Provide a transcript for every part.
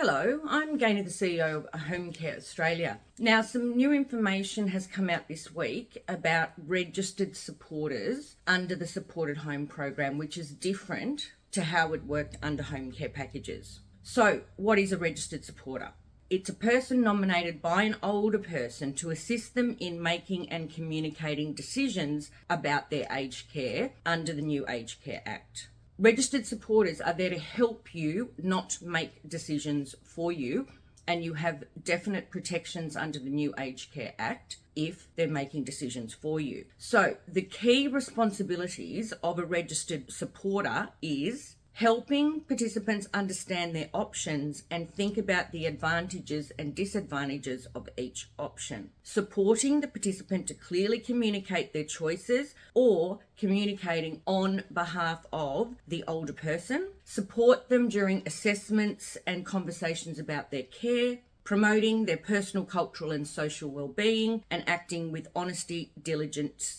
Hello, I'm Gaynor, the CEO of Home Care Australia. Now, some new information has come out this week about registered supporters under the Supported Home Program, which is different to how it worked under home care packages. So, what is a registered supporter? It's a person nominated by an older person to assist them in making and communicating decisions about their aged care under the new Aged Care Act. Registered supporters are there to help you, not make decisions for you, and you have definite protections under the new Aged Care Act if they're making decisions for you. So the key responsibilities of a registered supporter is helping participants understand their options and think about the advantages and disadvantages of each option. Supporting the participant to clearly communicate their choices or communicating on behalf of the older person. Support them during assessments and conversations about their care. Promoting their personal, cultural and social well-being and acting with honesty, diligence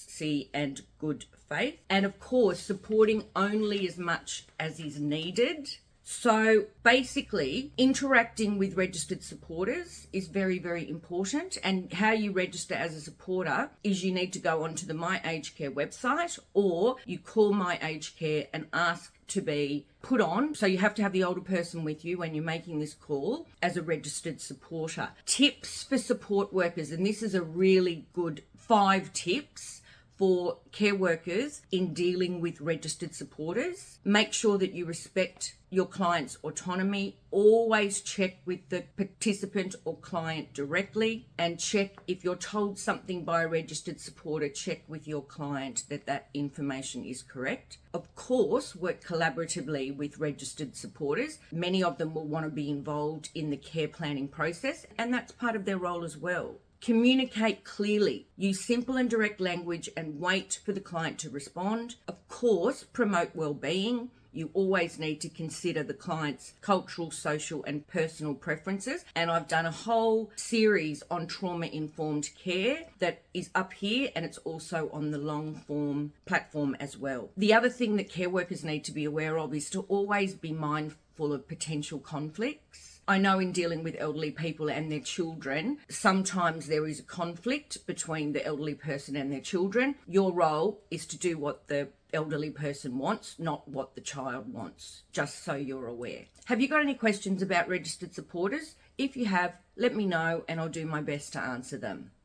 and good faith. And of course, supporting only as much as is needed. So basically, interacting with registered supporters is very, very important. And how you register as a supporter is you need to go onto the My Aged Care website, or you call My Aged Care and ask to be put on. So you have to have the older person with you when you're making this call as a registered supporter. Tips for support workers, and this is a really good 5 tips for care workers in dealing with registered supporters. Make sure that you respect your client's autonomy. Always check with the participant or client directly, and check if you're told something by a registered supporter, check with your client that that information is correct. Of course, work collaboratively with registered supporters. Many of them will want to be involved in the care planning process, and that's part of their role as well. Communicate clearly. Use simple and direct language and wait for the client to respond. Of course, promote well-being. You always need to consider the client's cultural, social and personal preferences. And I've done a whole series on trauma-informed care that is up here, and it's also on the long form platform as well. The other thing that care workers need to be aware of is to always be mindful of potential conflicts. I know in dealing with elderly people and their children, sometimes there is a conflict between the elderly person and their children. Your role is to do what the elderly person wants, not what the child wants, just so you're aware. Have you got any questions about registered supporters? If you have, let me know and I'll do my best to answer them.